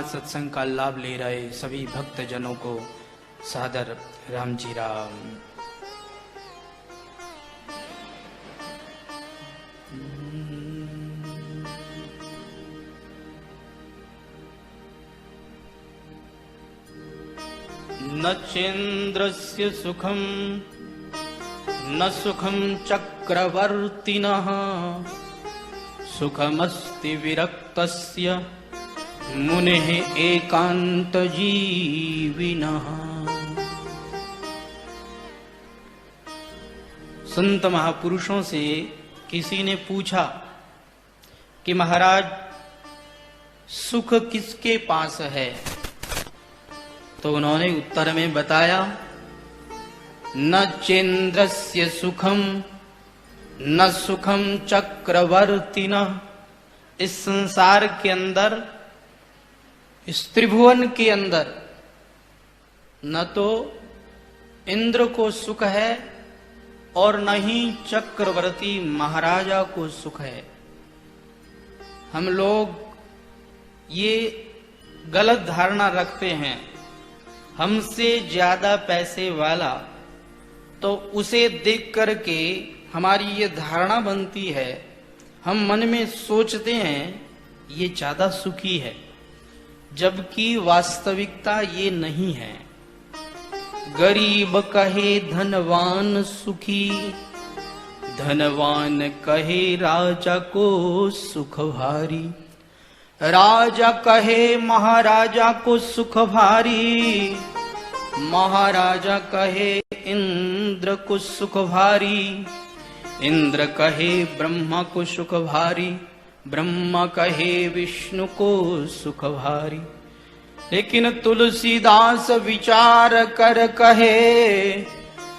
सत्संग का लाभ ले रहे सभी भक्त जनों को सादर राम जी राम। न चेन्द्रस्य सुखम न सुखम चक्रवर्तिनः सुखमस्ति विरक्तस्य मुनेः एकांत जीविनः। संत महापुरुषों से किसी ने पूछा कि महाराज सुख किसके पास है, तो उन्होंने उत्तर में बताया न चेन्द्रस्य सुखम न सुखम चक्रवर्तिनः। इस संसार के अंदर, इस त्रिभुवन के अंदर न तो इंद्र को सुख है और न ही चक्रवर्ती महाराजा को सुख है। हम लोग ये गलत धारणा रखते हैं, हमसे ज्यादा पैसे वाला, तो उसे देख करके हमारी ये धारणा बनती है, हम मन में सोचते हैं ये ज्यादा सुखी है, जबकि वास्तविकता ये नहीं है। गरीब कहे धनवान सुखी, धनवान कहे राजा को सुख भारी, राजा कहे महाराजा को सुख भारी, महाराजा कहे इंद्र को सुख भारी, इंद्र कहे ब्रह्मा को सुख भारी, ब्रह्मा कहे विष्णु को सुख भारी। लेकिन तुलसीदास विचार कर कहे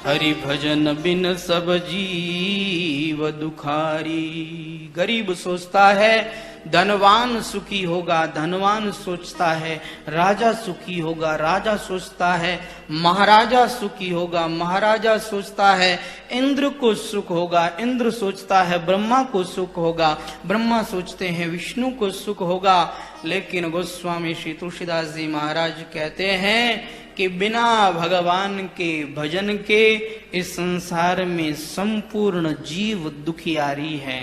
हरि भजन बिन सब जीव दुखारी। गरीब सोचता है धनवान सुखी होगा, धनवान सोचता है राजा सुखी होगा, राजा सोचता है महाराजा सुखी होगा, महाराजा सोचता है इंद्र को सुख होगा, इंद्र सोचता है ब्रह्मा को सुख होगा, ब्रह्मा सोचते हैं विष्णु को सुख होगा। लेकिन गोस्वामी श्री तुलसीदास जी महाराज कहते हैं कि बिना भगवान के भजन के इस संसार में संपूर्ण जीव दुखियारी है।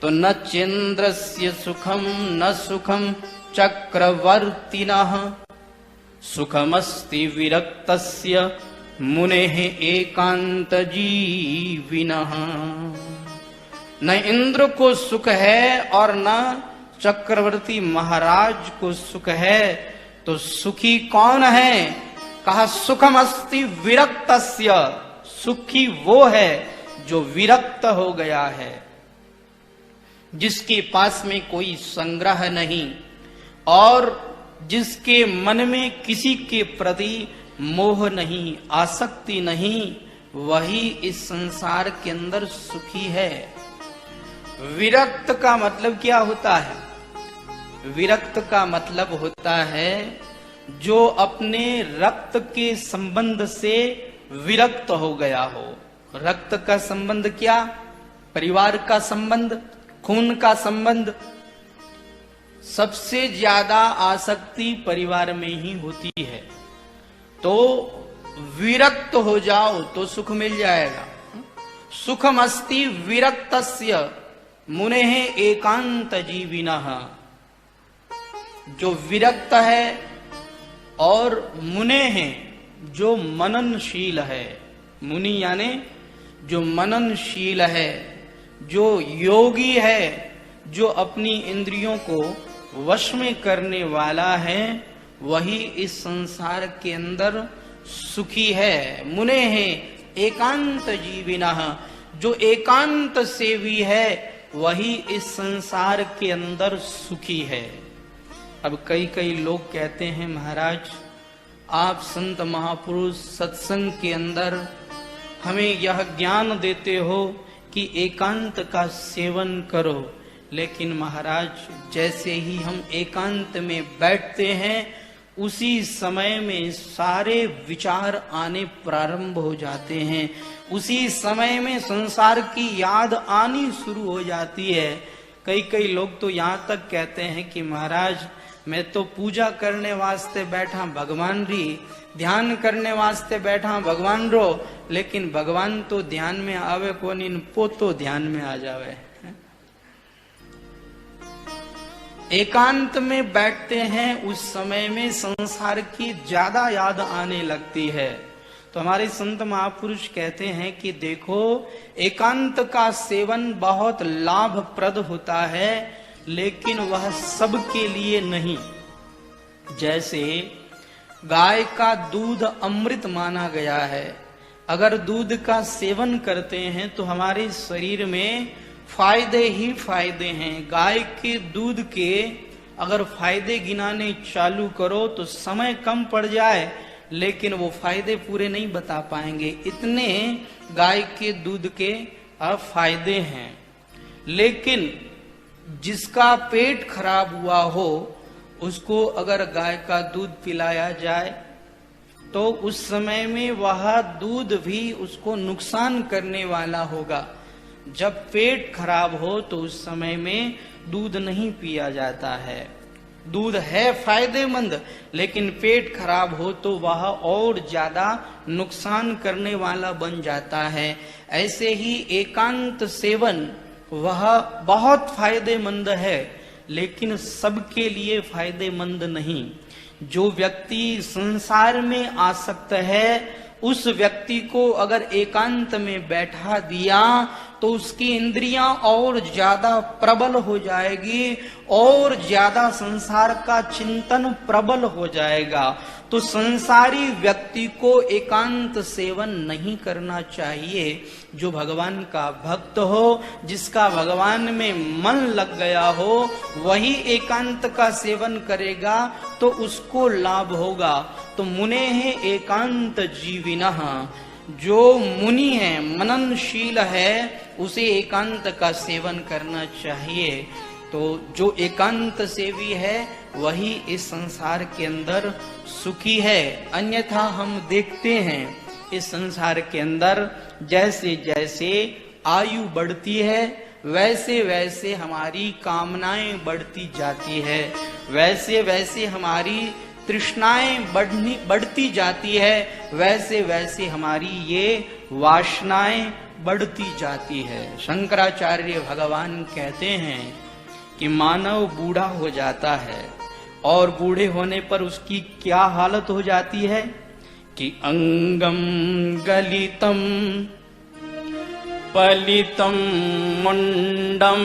तो न चेन्द्रस्य सुखम न सुखम चक्रवर्तिनः सुखमस्ति विरक्तस्य मुनेः एकांत जीविनः। न इंद्र को सुख है और न चक्रवर्ती महाराज को सुख है, तो सुखी कौन है? कहा सुखमस्ति विरक्तस्य। सुखी वो है जो विरक्त हो गया है, जिसके पास में कोई संग्रह नहीं और जिसके मन में किसी के प्रति मोह नहीं, आसक्ति नहीं, वही इस संसार के अंदर सुखी है। विरक्त का मतलब क्या होता है? विरक्त का मतलब होता है जो अपने रक्त के संबंध से विरक्त हो गया हो। रक्त का संबंध क्या? परिवार का संबंध, खून का संबंध। सबसे ज्यादा आसक्ति परिवार में ही होती है। तो विरक्त हो जाओ तो सुख मिल जाएगा। सुखमस्ति विरक्तस्य मुनेः एकांत जीविनः। जो विरक्त है और मुने हैं जो मननशील है। मुनि यानी जो मननशील है, जो योगी है, जो अपनी इंद्रियों को वश में करने वाला है, वही इस संसार के अंदर सुखी है। मुने हैं एकांत जीविनः। जो एकांत सेवी है वही इस संसार के अंदर सुखी है। अब कई लोग कहते हैं महाराज आप संत महापुरुष सत्संग के अंदर हमें यह ज्ञान देते हो कि एकांत का सेवन करो, लेकिन महाराज जैसे ही हम एकांत में बैठते हैं उसी समय में सारे विचार आने प्रारंभ हो जाते हैं, उसी समय में संसार की याद आनी शुरू हो जाती है। कई लोग तो यहाँ तक कहते हैं कि महाराज मैं तो पूजा करने वास्ते बैठा भगवान री, ध्यान करने वास्ते बैठा भगवान रो, लेकिन भगवान तो ध्यान में आवे कोनी, पोतो ध्यान में आ जावे। एकांत में बैठते हैं उस समय में संसार की ज्यादा याद आने लगती है। तो हमारे संत महापुरुष कहते हैं कि देखो, एकांत का सेवन बहुत लाभप्रद होता है, लेकिन वह सबके लिए नहीं। जैसे गाय का दूध अमृत माना गया है, अगर दूध का सेवन करते हैं तो हमारे शरीर में फायदे ही फायदे हैं। गाय के दूध के अगर फायदे गिनाने चालू करो तो समय कम पड़ जाए, लेकिन वो फायदे पूरे नहीं बता पाएंगे, इतने गाय के दूध के फायदे हैं। लेकिन जिसका पेट खराब हुआ हो, उसको अगर गाय का दूध पिलाया जाए तो उस समय में वह दूध भी उसको नुकसान करने वाला होगा। जब पेट खराब हो तो उस समय में दूध नहीं पिया जाता है। दूध है फायदेमंद, लेकिन पेट खराब हो तो वह और ज्यादा नुकसान करने वाला बन जाता है। ऐसे ही एकांत सेवन वह बहुत फायदेमंद है, लेकिन सबके लिए फायदेमंद नहीं। जो व्यक्ति संसार में आसक्त है, उस व्यक्ति को अगर एकांत में बैठा दिया तो उसकी इंद्रियां और ज्यादा प्रबल हो जाएगी, और ज्यादा संसार का चिंतन प्रबल हो जाएगा। तो संसारी व्यक्ति को एकांत सेवन नहीं करना चाहिए। जो भगवान का भक्त हो, जिसका भगवान में मन लग गया हो, वही एकांत का सेवन करेगा तो उसको लाभ होगा। तो मुने है एकांत जीविनः, जो मुनि है, मननशील है, उसे एकांत का सेवन करना चाहिए। तो जो एकांत सेवी है वही इस संसार के अंदर सुखी है। अन्यथा हम देखते हैं इस संसार के अंदर जैसे जैसे आयु बढ़ती है, वैसे वैसे हमारी कामनाएं बढ़ती जाती है, वैसे वैसे हमारी तृष्णाएं बढ़ती जाती है, वैसे वैसे हमारी ये वासनाएं बढ़ती जाती है। शंकराचार्य भगवान कहते हैं कि मानव बूढ़ा हो जाता है, और बूढ़े होने पर उसकी क्या हालत हो जाती है कि अंगम गलितम पलितम मुंडम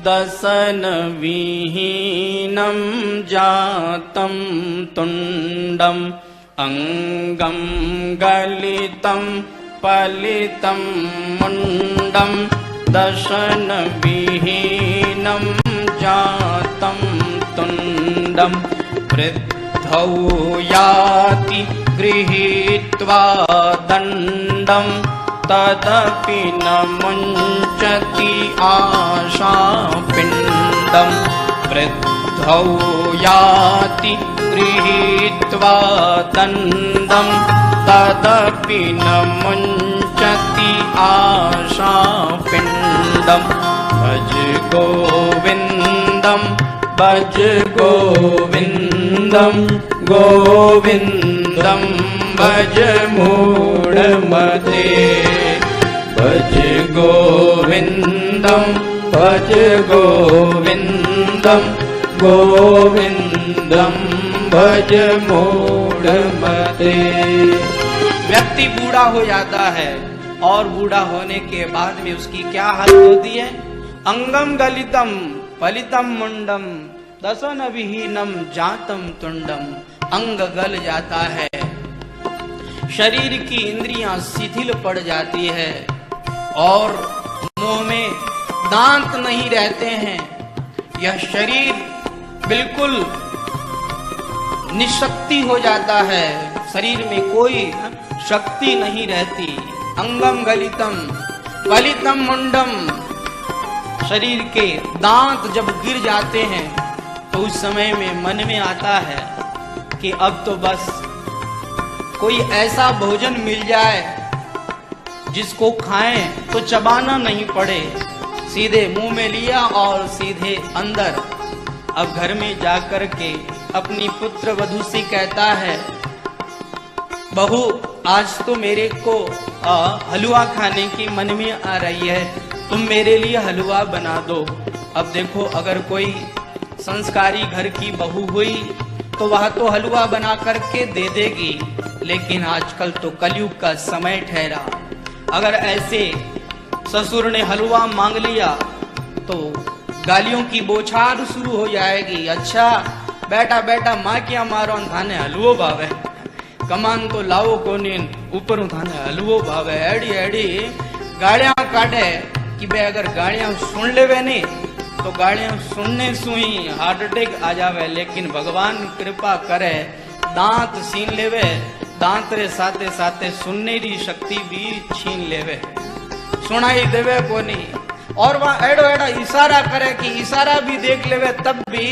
दसन विहीनम जातम तुंडम। अंगम गलितम पलितम मुंडम दशन विहीनम जातम तुंडम। वृद्धौ याति गृहीत्वा दंडम तदपि न मुंचति आशापिंडम। वृद्धौ याति गृहीत्वा दंडम तदपि न मुंचति आशापिंडम। भज गोविंदम भज गोविंदम गोविंदम भज मूढ़मते। भज गोविंदम भज गोविंदम गोविंदम भज मूढ़मते। व्यक्ति बूढ़ा हो जाता है, और बूढ़ा होने के बाद में उसकी क्या हालत होती है? अंगम गलितम पलितम मुंडम दसन विहीनम जातम तुंडम। अंग गल जाता है, शरीर की इंद्रियां शिथिल पड़ जाती है, और मुंह में दांत नहीं रहते हैं। यह शरीर बिल्कुल निशक्ति हो जाता है, शरीर में कोई शक्ति नहीं रहती। अंगम गलितम पलितम मुंडम, शरीर के दांत जब गिर जाते हैं तो उस समय में मन में आता है कि अब तो बस कोई ऐसा भोजन मिल जाए जिसको खाएं तो चबाना नहीं पड़े, सीधे मुंह में लिया और सीधे अंदर। अब घर में जाकर के अपनी पुत्र वधू से कहता है, बहू आज तो मेरे को हलवा खाने की मन में आ रही है, तुम मेरे लिए हलवा बना दो। अब देखो अगर कोई संस्कारी घर की बहू हुई तो वह तो हलवा बना करके दे देगी, लेकिन आजकल तो कलयुग का समय ठहरा, अगर ऐसे ससुर ने हलवा मांग लिया तो गालियों की बौछार शुरू हो जाएगी। अच्छा बेटा बेटा माँ क्या मारो थाने हलवो भावे, कमान तो लाओ कोनी ऊपर थाने हलवो भावे, एड़ी एड़ी गालियां काटे कि बे अगर गालियां सुन लेवे नहीं तो गालियां सुनने सुई हार्ट अटैक आ जावे, लेकिन भगवान कृपा करे दांत छीन लेवे, दांत रे साथे साथे सुनने की शक्ति भी छीन लेवे, सुनाई देवे कोनी। और वह एडो एडा इशारा करे कि इशारा भी देख लेवे तब भी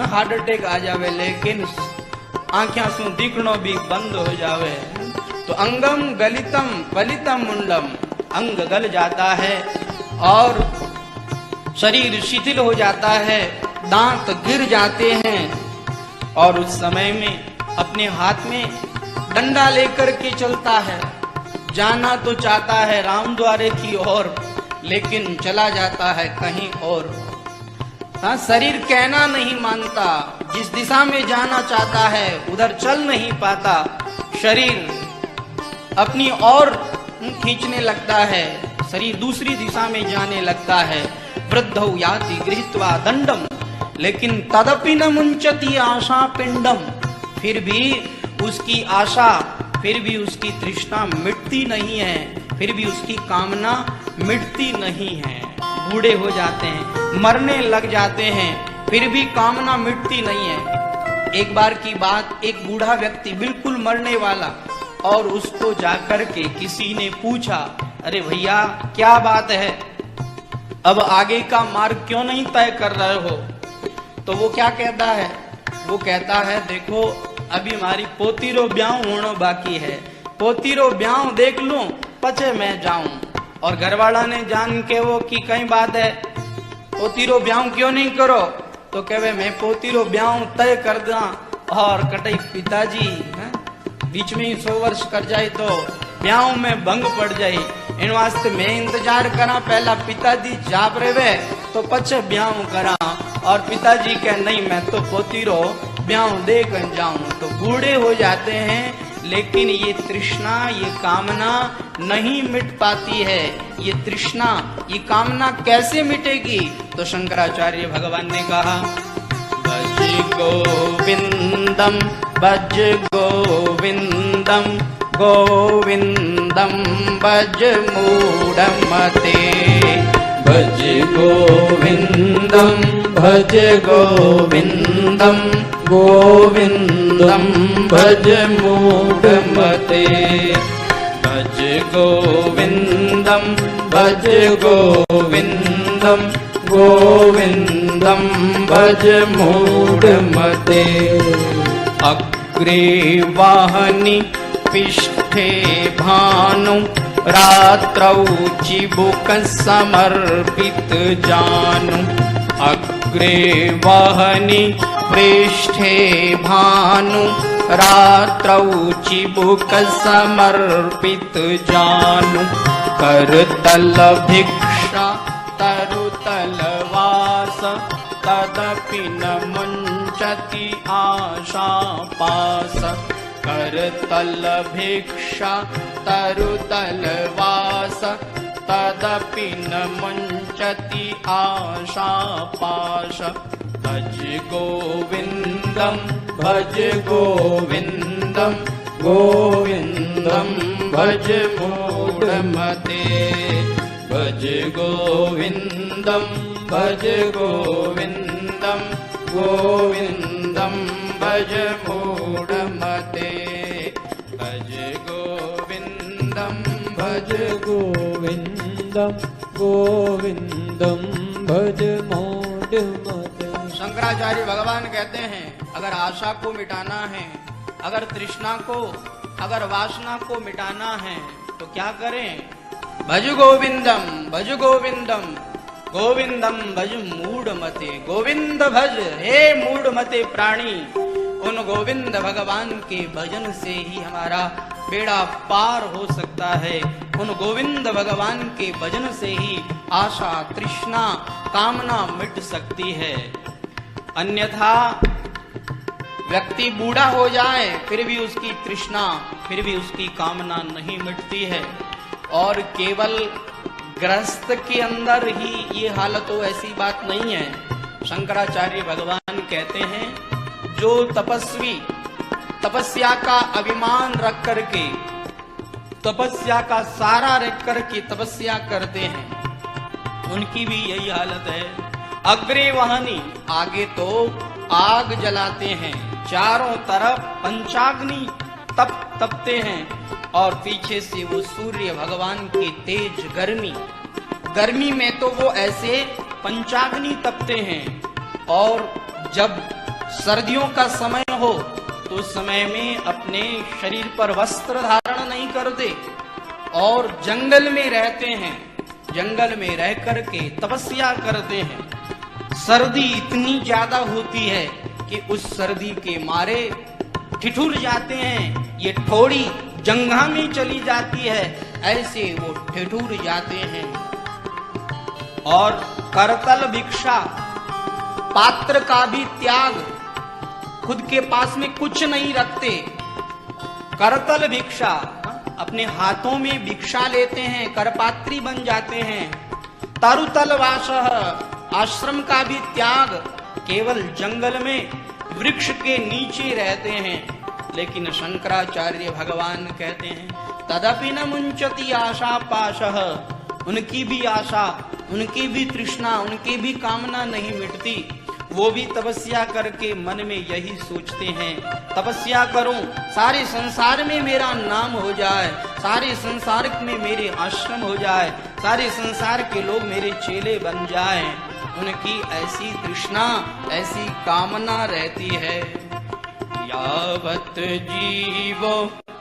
हार्ट अटैक आ जावे, लेकिन आंखें सु दिखनो भी बंद हो जावे। तो अंगम गलितम पलितम मुंडम, अंग गल जाता है और शरीर शिथिल हो जाता है, दांत गिर जाते हैं, और उस समय में अपने हाथ में डंडा लेकर के चलता है, जाना तो चाहता है राम द्वारे की ओर, लेकिन चला जाता है कहीं और। हाँ, शरीर कहना नहीं मानता, जिस दिशा में जाना चाहता है उधर चल नहीं पाता, शरीर अपनी ओर खींचने लगता है, शरीर दूसरी दिशा में जाने लगता है। वृद्धौ याति गृहीत्वा दंडम, लेकिन तदपि न मुंचति आशा पिंडम, फिर भी उसकी आशा, फिर भी उसकी तृष्णा मिटती नहीं है, फिर भी उसकी कामना मिटती नहीं है। बूढ़े हो जाते हैं, मरने लग जाते हैं, फिर भी कामना मिटती नहीं है। एक बार की बात, एक बूढ़ा व्यक्ति बिल्कुल मरने वाला, और उसको जाकर के किसी ने पूछा, अरे भैया क्या बात है, अब आगे का मार्ग क्यों नहीं तय कर रहे हो? तो वो क्या कहता है? वो कहता है देखो अभी हमारी पोतीरो ब्याह होना बाकी है, पोतीरो ब्याह देख लूं पचे मैं जाऊं। और घरवाला ने जान के वो की कई बात है, पोतीरो ब्याह क्यों नहीं करो? तो कहे मैं पोतीरो ब्याह तय कर दा, और कटई पिताजी बीच में ही 100 वर्ष कर जाए तो ब्याह में भंग पड़ जाए, इन वास्ते मैं इंतजार करा, पहला पिताजी जाप रहे तो पचे ब्याह करा। और पिताजी कहे नहीं मैं तो पोतीरो ब्याह देकर जाऊं। तो बूढ़े हो जाते हैं, लेकिन ये तृष्णा, ये कामना नहीं मिट पाती है। ये तृष्णा, ये कामना कैसे मिटेगी? तो शंकराचार्य भगवान ने कहा, भज गोविंदम भज गोविंदम गोविंदम भज मूढ़मते, भज गोविंदम भज गोविंदम गोविंदम भज मूढ़मते, भज गोविंदम भज गोविंदम गोविंदम भज मूढ़मते। अग्रे वाहनि पिष्ठे भानु रात्रौ चिबुक समर्पित जानु, अग्रे वाहनि पृष्ठे भानु रात्रौ चिबुक समर्पित जानु, करतल भिक्षा तरुतल वास, तदपि न मुंचति आशा पास, करतल भिक्षा तरुतल वास, तदपि न मुंचति आशा पाश, भज गोविंदम भज गोविंदम गोविंदम भज मूढ़मते, भज गोविंदम भज गोविंदम गोविंदम भज मूढ़मते, भज गोविंदम भज गोविंदम गोविंदम भज मूढ़मते। शंकराचार्य भगवान कहते हैं अगर आशा को मिटाना है, अगर तृष्णा को, अगर वासना को मिटाना है तो क्या करें? भज गोविंदम भज गोविंदम, गोविंदम भज मूढ़ मते, गोविंद भज हे मूढ़ मते प्राणी। उन गोविंद भगवान के भजन से ही हमारा बेड़ा पार हो सकता है। उन गोविंद भगवान के भजन से ही आशा तृष्णा कामना मिट सकती है। अन्यथा व्यक्ति बूढ़ा हो जाए फिर भी उसकी तृष्णा, फिर भी उसकी कामना नहीं मिटती है। और केवल गृहस्थ के अंदर ही ये हालत हो ऐसी बात नहीं है। शंकराचार्य भगवान कहते हैं जो तपस्वी तपस्या का अभिमान रख करके, तपस्या का सारा रख करके तपस्या करते हैं, उनकी भी यही हालत है। अग्रे वहनी, आगे तो आग जलाते हैं, चारों तरफ पंचाग्नि तपते हैं और पीछे से वो सूर्य भगवान की तेज गर्मी में तो वो ऐसे पंचाग्नि तपते हैं। और जब सर्दियों का समय हो तो उस समय में अपने शरीर पर वस्त्र धारण नहीं करते और जंगल में रहते हैं, जंगल में रह करके तपस्या करते हैं। सर्दी इतनी ज्यादा होती है कि उस सर्दी के मारे ठिठुर जाते हैं, ये थोड़ी जंघा में चली जाती है, ऐसे वो ठिठुर जाते हैं। और करतल भिक्षा, पात्र का भी त्याग, खुद के पास में कुछ नहीं रखते। करतल भिक्षा, अपने हाथों में भिक्षा लेते हैं, करपात्री बन जाते हैं। तरुतल वासः, आश्रम का भी त्याग, केवल जंगल में वृक्ष के नीचे रहते हैं। लेकिन शंकराचार्य भगवान कहते हैं तदपि न मुंचति आशा पाशः, उनकी भी आशा, उनकी भी तृष्णा, उनकी भी कामना नहीं मिटती। वो भी तपस्या करके मन में यही सोचते हैं तपस्या करूं, सारे संसार में मेरा नाम हो जाए, सारे संसार में मेरे आश्रम हो जाए, सारे संसार के लोग मेरे चेले बन जाएं। उनकी ऐसी तृष्णा, ऐसी कामना रहती है। यावत जीवो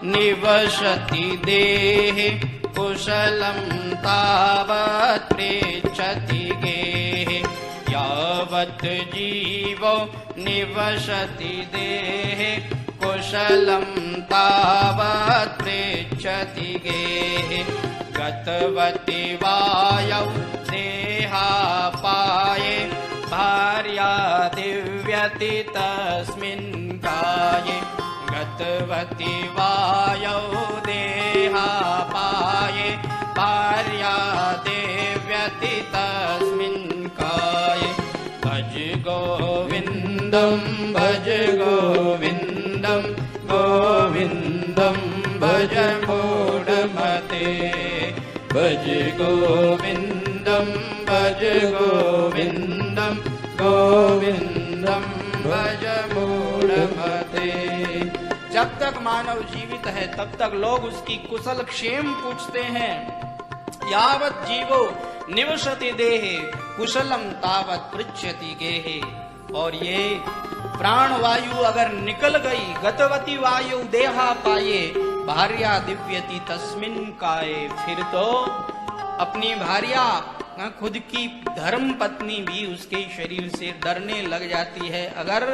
निवसति देहे कुशलम तावत् पृच्छति गेहे। यावत् जीवो निवसति देहे कुशलम तावत् पृच्छति गेहे। गतवति वायौ देहापाये भार्या दिव्यति तस्मिन् काये। गतवति वायौ देहापाये भार्या दिव्यति तस्मिन् काये। भज गोविन्दं भज गोविन्दं गोविन्दं भज मूढमते। भज गोविन्दं भज गोविन्दं गोविन्दं भज मूढमते। जब तक मानव जीवित है तब तक लोग उसकी कुशल क्षेम पूछते हैं। यावत जीवो निवसति देहे कुशलम तावत् पृच्छति गेहे। और ये प्राण वायु अगर निकल गई, गतवती वायु देहा पाये भार्या दिव्यति तस्मिन् काये, फिर तो अपनी भार्या, खुद की धर्म पत्नी भी उसके शरीर से डरने लग जाती है। अगर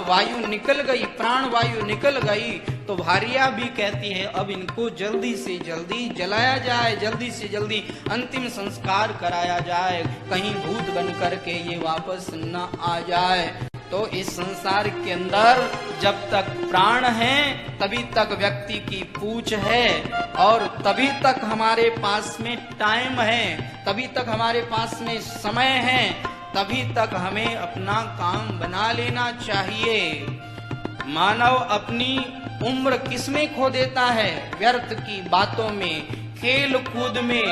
वायु निकल गई, प्राण वायु निकल गई तो भार्या भी कहती है अब इनको जल्दी से जल्दी जलाया जाए, जल्दी से जल्दी अंतिम संस्कार कराया जाए, कहीं भूत बन करके ये वापस न आ जाए। तो इस संसार के अंदर जब तक प्राण है तभी तक व्यक्ति की पूछ है, और तभी तक हमारे पास में टाइम है, तभी तक हमारे पास में समय है, तभी तक हमें अपना काम बना लेना चाहिए। मानव अपनी उम्र किसमें खो देता है? व्यर्थ की बातों में, खेल कूद में,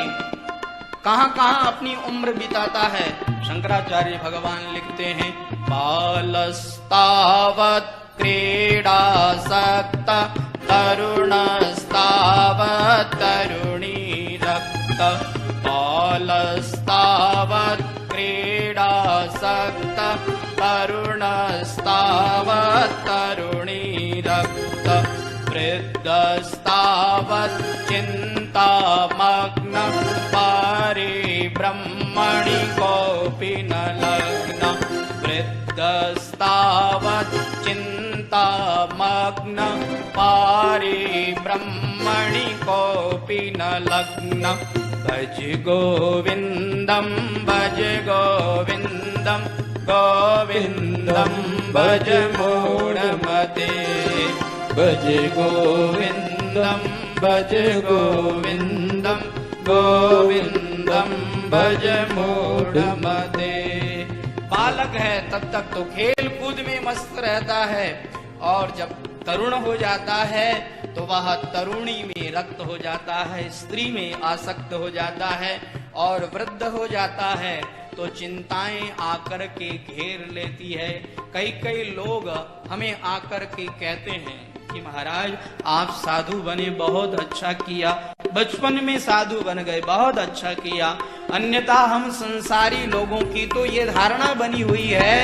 कहां अपनी उम्र बिताता है। शंकराचार्य भगवान लिखते हैं बालस्तावत् क्रीडासक्त तरुणस्तावत् तरुणी रक्त। बालस्तावत् क्रीडासक्त तरुणस्तावत् तरुणी रक्त। वृद्धस्तावत् चिन्तामग्न पारिब्रह्मणि को कोऽपि न लग्न वृद्धस्तावत् चिन्तामग्न पारे ब्रह्मणि कोऽपि न लग्न भज गोविन्दं भज गोविन्दं गोविन्दं भज मूढमते भज गोविन्दं भज गोविन्दं गोविन्दं भज मूढमते। बालक है तब तक तो खेल कूद में मस्त रहता है, और जब तरुण हो जाता है तो वह तरुणी में रक्त हो जाता है, स्त्री में आसक्त हो जाता है, और वृद्ध हो जाता है तो चिंताएं आकर के घेर लेती है। कई लोग हमें आकर के कहते हैं कि महाराज आप साधु बने, बहुत अच्छा किया, बचपन में साधु बन गए, बहुत अच्छा किया। अन्यथा हम संसारी लोगों की तो ये धारणा बनी हुई है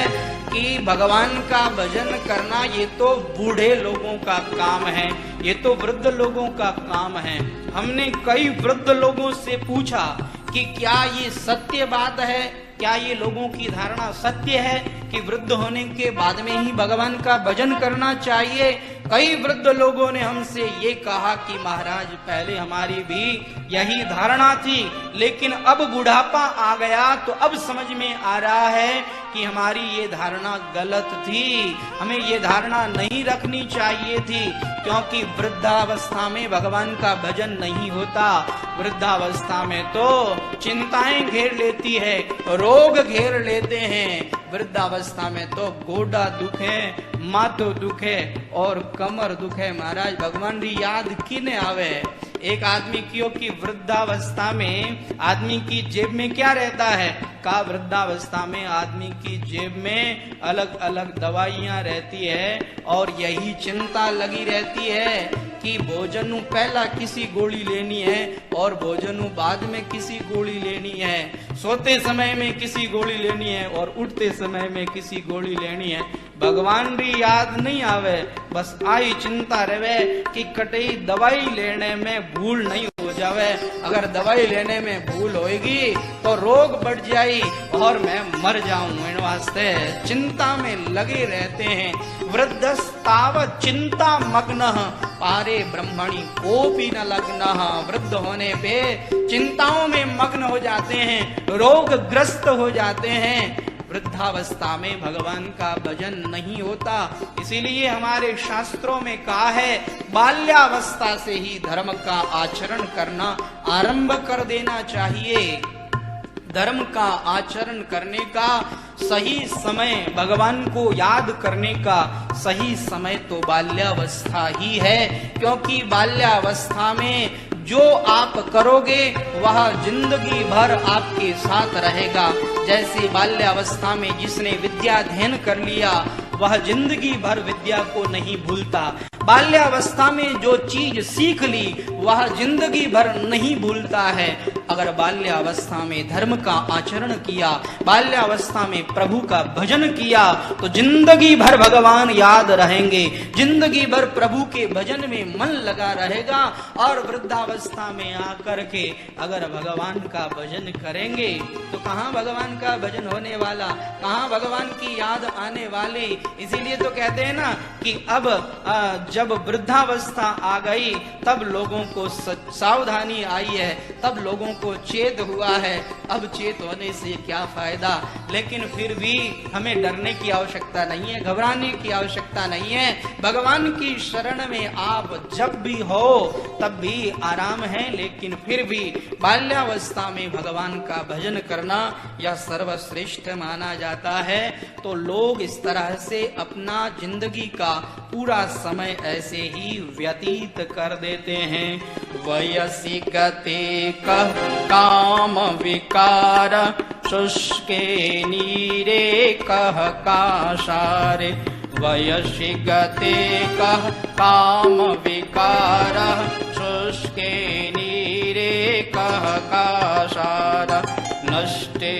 कि भगवान का भजन करना ये तो बूढ़े लोगों का काम है, ये तो वृद्ध लोगों का काम है। हमने कई वृद्ध लोगों से पूछा कि क्या ये सत्य बात है, क्या ये लोगों की धारणा सत्य है कि वृद्ध होने के बाद में ही भगवान का भजन करना चाहिए। कई वृद्ध लोगों ने हमसे ये कहा कि महाराज पहले हमारी भी यही धारणा थी, लेकिन अब बुढ़ापा आ गया तो अब समझ में आ रहा है कि हमारी ये धारणा गलत थी, हमें ये धारणा नहीं रखनी चाहिए थी, क्योंकि वृद्धावस्था में भगवान का भजन नहीं होता। वृद्धावस्था में तो चिंताएं घेर लेती है, रोग घेर लेते हैं। वृद्धावस्था में तो गोडा दुखे, माथो दुखे और कमर दुखे। महाराज भगवान री याद किने आवे। एक आदमी क्यों कि वृद्धावस्था में आदमी की जेब में क्या रहता है, का वृद्धावस्था में आदमी की जेब में अलग अलग दवाइयां रहती है, और यही चिंता लगी रहती है कि भोजन पहला किसी गोली लेनी है और भोजन बाद में किसी गोली लेनी है, सोते समय में किसी गोली लेनी है और उठते समय में किसी गोली लेनी है। भगवान भी याद नहीं आवे, बस आई चिंता रहे कि कटई दवाई लेने में भूल नहीं हो जावे। अगर दवाई लेने में भूल होगी तो रोग बढ़ जाई और मैं मर जाऊं। इन वास्ते चिंता में लगे रहते हैं। वृद्धस्तावत् चिंता मग्न पारे ब्रह्मणि कोऽपि न लग्न। वृद्ध होने पे चिंताओं में मग्न हो जाते हैं, रोग ग्रस्त हो जाते हैं। वृद्धावस्था में भगवान का भजन नहीं होता। इसीलिए हमारे शास्त्रों में कहा है बाल्यावस्था से ही धर्म का आचरण करना आरंभ कर देना चाहिए। धर्म का आचरण करने का सही समय, भगवान को याद करने का सही समय तो बाल्यावस्था ही है, क्योंकि बाल्यावस्था में जो आप करोगे वह जिंदगी भर आपके साथ रहेगा। जैसे बाल्यावस्था में जिसने विद्या अध्ययन कर लिया वह जिंदगी भर विद्या को नहीं भूलता। बाल्यावस्था में जो चीज सीख ली वह जिंदगी भर नहीं भूलता है। अगर बाल्यावस्था में धर्म का आचरण किया, बाल्यावस्था में प्रभु का भजन किया तो जिंदगी भर भगवान याद रहेंगे, जिंदगी भर प्रभु के भजन में मन लगा रहेगा। और वृद्धावस्था में आकर के अगर भगवान का भजन करेंगे तो कहाँ भगवान का भजन होने वाला, कहाँ भगवान की याद आने वाली। इसीलिए तो कहते हैं ना कि अब जब वृद्धावस्था आ गई तब लोगों को सावधानी आई है, तब लोगों को चेत हुआ है। अब चेत होने से क्या फायदा, लेकिन फिर भी हमें डरने की आवश्यकता नहीं है, घबराने की आवश्यकता नहीं है। भगवान की शरण में आप जब भी हो तब भी आराम है, लेकिन फिर भी बाल्यावस्था में भगवान का भजन करना यह सर्वश्रेष्ठ माना जाता है। तो लोग इस तरह से अपना जिंदगी का पूरा समय ऐसे ही व्यतीत कर देते हैं। वयसि गते कः काम विकार शुष्के नीरे कः काशारे। वयसि गते कः काम विकार शुष्के नीरे कः काशार। नष्टे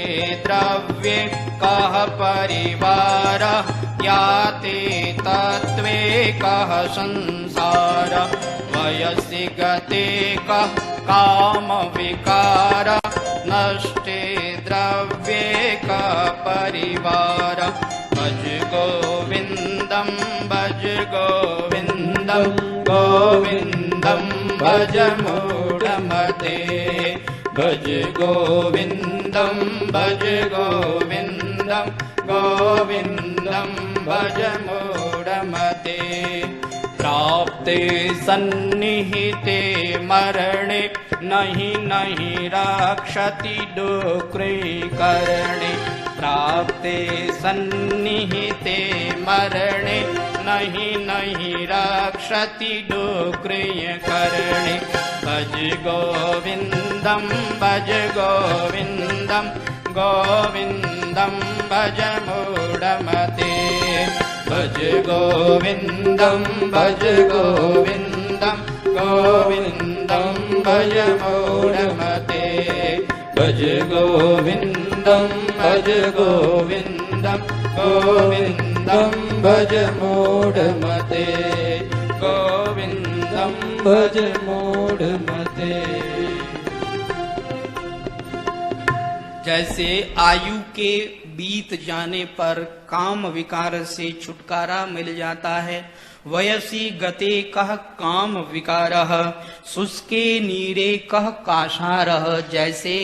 द्रव्ये कः परिवार याते तत्त्वे कः संसार। वयसि गते कः काम विकार नष्टे द्रव्ये कः परिवार। भज गोविंदम भज गोविंदम गोविंदम भज मूढ़मते। भज गोविंदम भज गोविंदम गोविंदम भज मूढ़मते। प्राप्ते सन्निहिते मरणे नहीं नहीं रक्षति डुक्री करणे। प्राप्ते सन्निहिते मरणे नहीं नहीं रक्षति डुक्री करणे। भज गोविंदम भज गोविंदम गोविंदम भज मूढ़मते। भज गोविंदम भज गोविंदम गोविंदम भज मूढ़मते। भज गोविंदम भज गोविंदम गोविंदम भज मूढ़मते। गोविंदम भज मूढ़मते। जैसे आयु के बीत जाने पर काम विकार से छुटकारा मिल जाता है, वयसी गते कह काम विकारः शुष्के नीरे कह काषारः। जैसे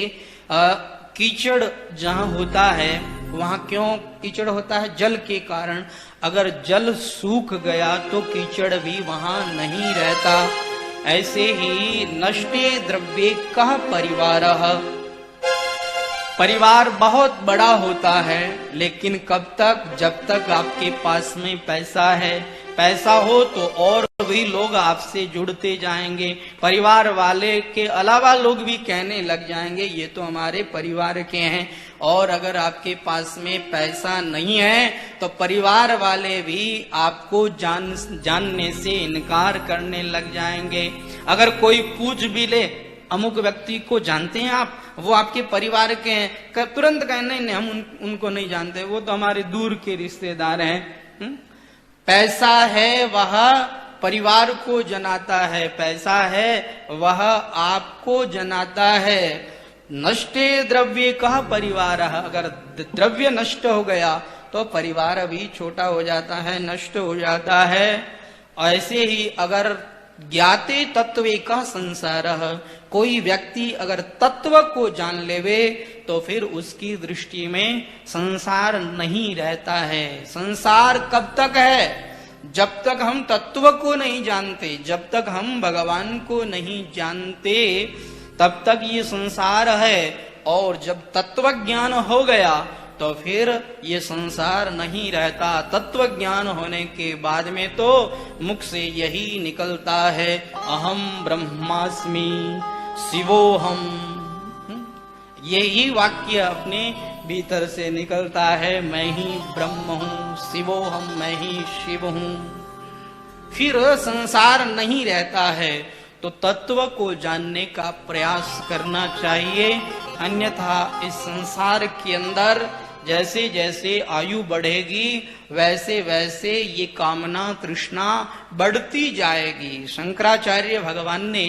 कीचड़ जहाँ होता है वहाँ क्यों कीचड़ होता है? जल के कारण। अगर जल सूख गया तो कीचड़ भी वहाँ नहीं रहता। ऐसे ही नष्टे द्रव्ये कह परिवारः। परिवार बहुत बड़ा होता है, लेकिन कब तक? जब तक आपके पास में पैसा है। पैसा हो तो और भी लोग आपसे जुड़ते जाएंगे। परिवार वाले के अलावा लोग भी कहने लग जाएंगे ये तो हमारे परिवार के हैं। और अगर आपके पास में पैसा नहीं है तो परिवार वाले भी आपको जानने से इनकार करने लग जाएंगे। अगर कोई पूछ भी ले, अमुक व्यक्ति को जानते हैं आप, वो आपके परिवार के हैं, तुरंत कहने नहीं हम उनको नहीं जानते, वो तो हमारे दूर के रिश्तेदार हैं। पैसा है वह परिवार को जनाता है, पैसा है वह आपको जनाता है। नष्टे द्रव्य कह परिवार। अगर द्रव्य नष्ट हो गया तो परिवार भी छोटा हो जाता है, नष्ट हो जाता है। ऐसे ही अगर ज्ञाते तत्वे का संसार, कोई व्यक्ति अगर तत्व को जान लेवे तो फिर उसकी दृष्टि में संसार नहीं रहता है। संसार कब तक है? जब तक हम तत्व को नहीं जानते, जब तक हम भगवान को नहीं जानते तब तक ये संसार है। और जब तत्व ज्ञान हो गया तो फिर ये संसार नहीं रहता। तत्व ज्ञान होने के बाद में तो मुख से यही निकलता है, अहम ब्रह्मास्मि शिवोहम। यही वाक्य अपने भीतर से निकलता है, मैं ही ब्रह्म हूँ, शिवोहम, मैं ही शिव हूँ। फिर संसार नहीं रहता है। तो तत्व को जानने का प्रयास करना चाहिए, अन्यथा इस संसार के अंदर जैसे जैसे आयु बढ़ेगी वैसे वैसे ये कामना तृष्णा बढ़ती जाएगी। शंकराचार्य भगवान ने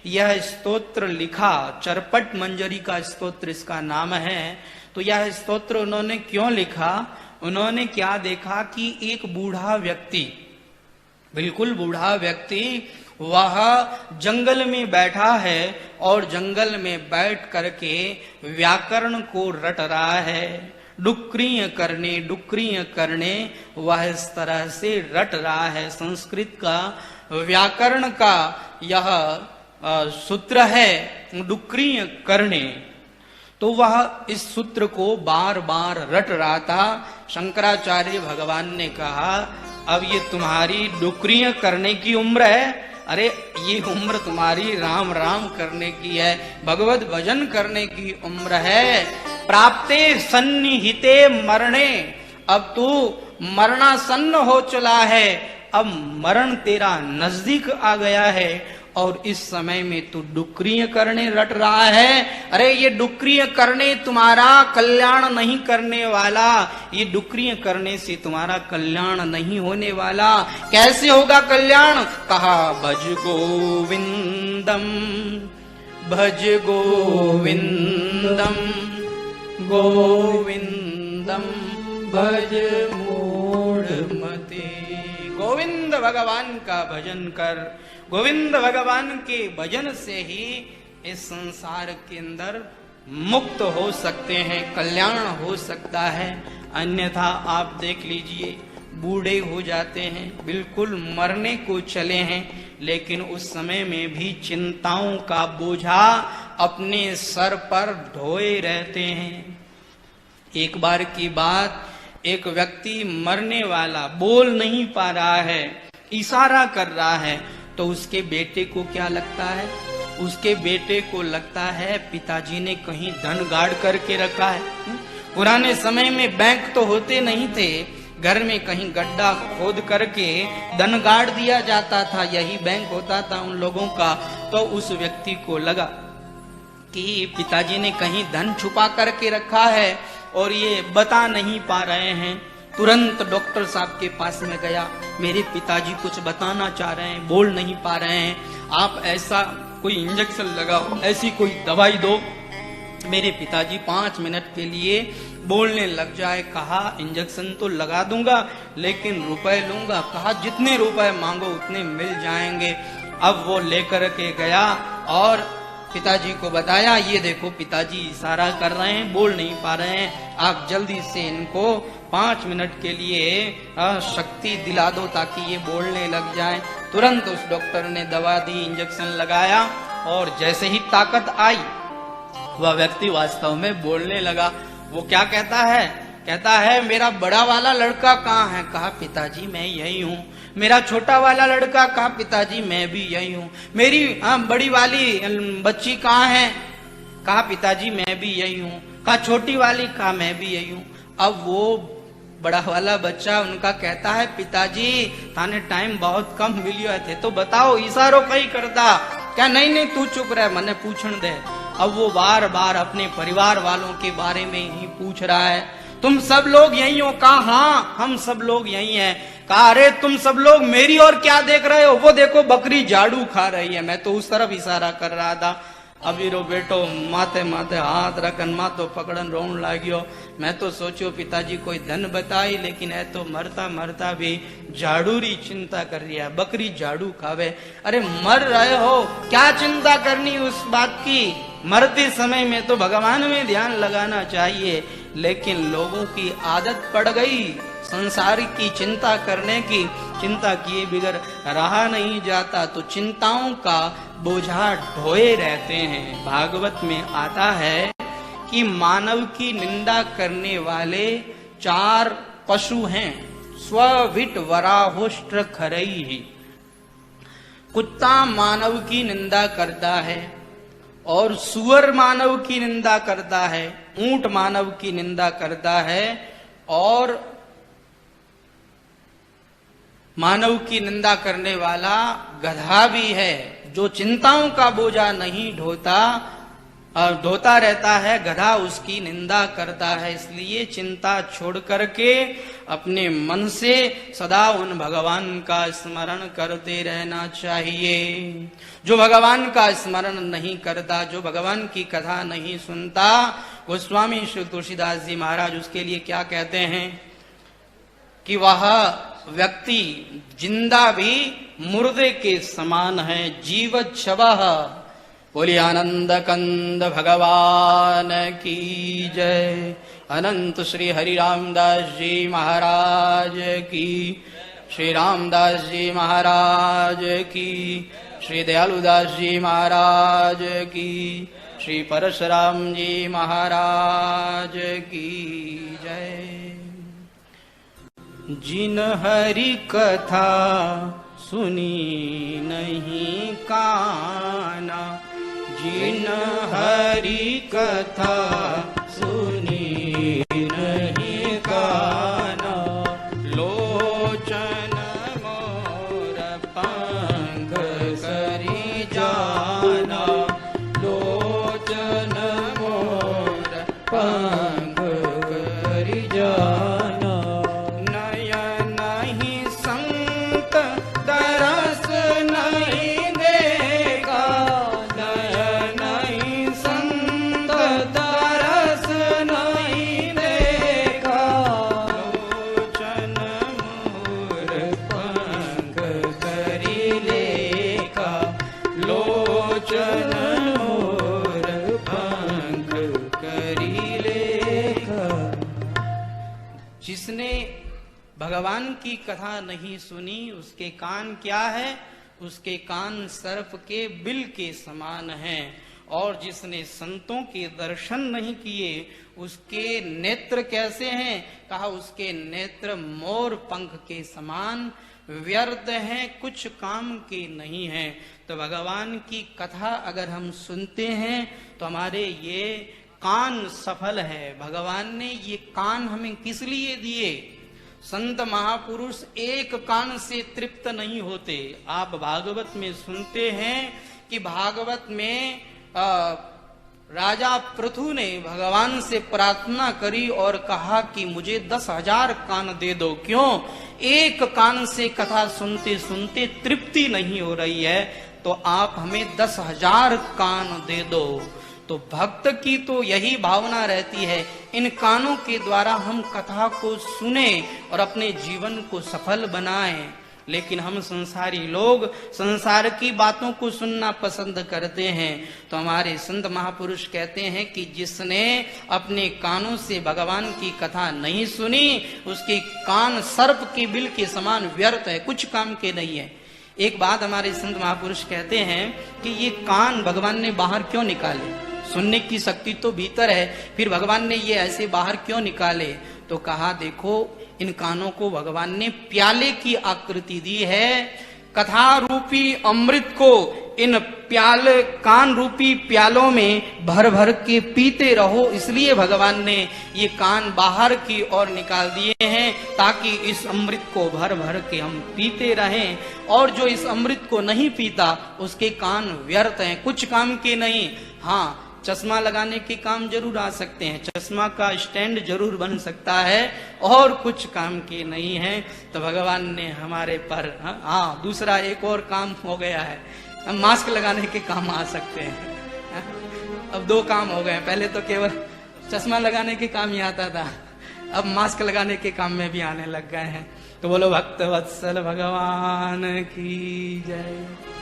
यह स्तोत्र लिखा, चरपट मंजरी का स्तोत्र इसका नाम है। तो यह स्तोत्र उन्होंने क्यों लिखा? उन्होंने क्या देखा कि एक बूढ़ा व्यक्ति, बिल्कुल बूढ़ा व्यक्ति, वह जंगल में बैठा है और जंगल में बैठ करके व्याकरण को रट रहा है। डुक्रिय करने वह इस तरह से रट रहा है। संस्कृत का व्याकरण का यह सूत्र है डुक्रिय करने। तो वह इस सूत्र को बार बार रट रहा था। शंकराचार्य भगवान ने कहा अब ये तुम्हारी डुक्रिय करने की उम्र है, अरे ये उम्र तुम्हारी राम राम करने की है, भगवत भजन करने की उम्र है। प्राप्ते सन्निहिते मरणे, अब तू मरणासन्न हो चला है, अब मरण तेरा नजदीक आ गया है और इस समय में तू डुक्रिय करने रट रहा है। अरे ये डुक्रिय करने तुम्हारा कल्याण नहीं करने वाला, ये डुक्रिय करने से तुम्हारा कल्याण नहीं होने वाला। कैसे होगा कल्याण? कहा भज गोविंदम भज गोविंदम गोविंदम गोविंदम भज मूढ़मते। गोविंद भगवान का भजन कर, गोविंद भगवान के भजन से ही इस संसार के अंदर मुक्त हो सकते हैं, कल्याण हो सकता है। अन्यथा आप देख लीजिए, बूढ़े हो जाते हैं, बिल्कुल मरने को चले हैं, लेकिन उस समय में भी चिंताओं का बोझा अपने सर पर ढोए रहते हैं। एक बार की बात, एक व्यक्ति मरने वाला बोल नहीं पा रहा है, इशारा कर रहा है, तो उसके बेटे को क्या लगता है? उसके बेटे को लगता है पिताजी ने कहीं धन गाड़ करके रखा है। पुराने समय में बैंक तो होते नहीं थे, घर में कहीं गड्ढा खोद करके धन गाड़ दिया जाता था, यही बैंक होता था उन लोगों का। तो उस व्यक्ति को लगा कि पिताजी ने कहीं धन छुपा करके रखा है और ये बता नहीं पा रहे हैं। तुरंत डॉक्टर साहब के पास में गया, मेरे पिताजी कुछ बताना चाह रहे हैं, बोल नहीं पा रहे हैं, आप ऐसा कोई इंजेक्शन लगाओ, ऐसी कोई दवाई दो, मेरे पिताजी 5 मिनट के लिए बोलने लग जाए। कहा इंजेक्शन तो लगा दूंगा, लेकिन रुपए लूंगा। कहा जितने रुपए मांगो उतने मिल जाएंगे। अब वो लेकर के गया और पिताजी को बताया, ये देखो पिताजी इशारा कर रहे हैं, बोल नहीं पा रहे हैं, आप जल्दी से इनको 5 मिनट के लिए शक्ति दिला दो ताकि ये बोलने लग जाएं। तुरंत उस डॉक्टर ने दवा दी, इंजेक्शन लगाया और जैसे ही ताकत आई वह व्यक्ति वास्तव में बोलने लगा। वो क्या कहता है? कहता है मेरा बड़ा वाला लड़का कहाँ है? कहा पिताजी मैं यही हूँ। मेरा छोटा वाला लड़का? कहा पिताजी मैं भी यही हूँ। मेरी बड़ी वाली बच्ची कहाँ है? कहा पिताजी मैं भी यही हूँ। कहा छोटी वाली? कहा मैं भी यही हूँ। अब वो बड़ा वाला बच्चा उनका कहता है पिताजी थाने टाइम बहुत कम मिलियो थे, तो बताओ इशारो कहीं करता क्या? नहीं नहीं तू चुप रह, मने पूछण दे। अब वो बार बार अपने परिवार वालों के बारे में ही पूछ रहा है, तुम सब लोग यही हो? कहा हाँ हम सब लोग यही हैं। कहा अरे तुम सब लोग मेरी और क्या देख रहे हो? वो देखो बकरी झाड़ू खा रही है, मैं तो उस तरफ इशारा कर रहा था। अभी रो बेटो माथे माथे हाथ रखन माथो पकड़न रोन लाग्यो। मैं तो सोचो पिताजी कोई धन बताई, लेकिन है तो मरता मरता भी झाड़ू री चिंता कर रही है, बकरी झाड़ू खावे। अरे मर रहे हो, क्या चिंता करनी उस बात की? मरते समय में तो भगवान में ध्यान लगाना चाहिए, लेकिन लोगों की आदत पड़ गई संसार की चिंता करने की। चिंता किए बिगर रहा नहीं जाता, तो चिंताओं का बोझा ढोए रहते हैं। भागवत में आता है कि मानव की निंदा करने वाले 4 पशु हैं। स्वविट वराहोष्ट्र खरई ही। कुत्ता मानव की निंदा करता है और सुअर मानव की निंदा करता है, ऊंट मानव की निंदा करता है और मानव की निंदा करने वाला गधा भी है, जो चिंताओं का बोझा नहीं ढोता रहता है, गधा उसकी निंदा करता है। इसलिए चिंता छोड़ करके अपने मन से सदा उन भगवान का स्मरण करते रहना चाहिए। जो भगवान का स्मरण नहीं करता, जो भगवान की कथा नहीं सुनता, गोस्वामी श्री तुलसीदास जी महाराज उसके लिए क्या कहते हैं कि वह व्यक्ति जिंदा भी मुर्दे के समान है। जीवत शवः। बोलिए आनंद कंद भगवान की जय। अनंत श्री हरि रामदास जी महाराज की, श्री रामदास जी महाराज की, श्री दयालुदास जी महाराज की, श्री परशुराम जी महाराज की जय। जिन हरि कथा सुनी नहीं काना, जिन हरि कथा सुनी नहीं काना, लोचन मोर पंख करी जाना, लोचन मोर पंख करी जाना। नयन ही संत दरस नहीं देगा, नयन ही संत दरस भगवान की कथा नहीं सुनी, उसके कान क्या है? उसके कान सर्प के बिल के समान हैं। और जिसने संतों के दर्शन नहीं किए उसके नेत्र कैसे हैं? कहा उसके नेत्र मोर पंख के समान व्यर्थ हैं, कुछ काम के नहीं हैं। तो भगवान की कथा अगर हम सुनते हैं तो हमारे ये कान सफल है। भगवान ने ये कान हमें किस लिए दिए? संत महापुरुष एक कान से तृप्त नहीं होते। आप भागवत में सुनते हैं कि भागवत में राजा पृथु ने भगवान से प्रार्थना करी और कहा कि मुझे 10,000 कान दे दो। क्यों? एक कान से कथा सुनते सुनते तृप्ति नहीं हो रही है, तो आप हमें 10,000 कान दे दो। तो भक्त की तो यही भावना रहती है, इन कानों के द्वारा हम कथा को सुने और अपने जीवन को सफल बनाएं। लेकिन हम संसारी लोग संसार की बातों को सुनना पसंद करते हैं। तो हमारे संत महापुरुष कहते हैं कि जिसने अपने कानों से भगवान की कथा नहीं सुनी उसके कान सर्प के बिल के समान व्यर्थ है, कुछ काम के नहीं है। एक बात हमारे संत महापुरुष कहते हैं कि ये कान भगवान ने बाहर क्यों निकाले? सुनने की शक्ति तो भीतर है, फिर भगवान ने ये ऐसे बाहर क्यों निकाले? तो कहा देखो इन कानों को भगवान ने प्याले की आकृति दी है। कथा रूपी अमृत को इन कान रूपी प्यालों में भर भर के पीते रहो, इसलिए भगवान ने ये कान बाहर की ओर निकाल दिए हैं ताकि इस अमृत को भर भर के हम पीते रहें। और जो इस अमृत को नहीं पीता उसके कान व्यर्थ हैं, कुछ काम के नहीं। हाँ, चश्मा लगाने के काम जरूर आ सकते हैं, चश्मा का स्टैंड जरूर बन सकता है, और कुछ काम के नहीं है। तो भगवान ने हमारे पर हाँ दूसरा एक और काम हो गया है, हम मास्क लगाने के काम आ सकते हैं। अब 2 काम हो गए, पहले तो केवल चश्मा लगाने के काम ही आता था, अब मास्क लगाने के काम में भी आने लग गए हैं। तो बोलो भक्त वत्सल भगवान की जय।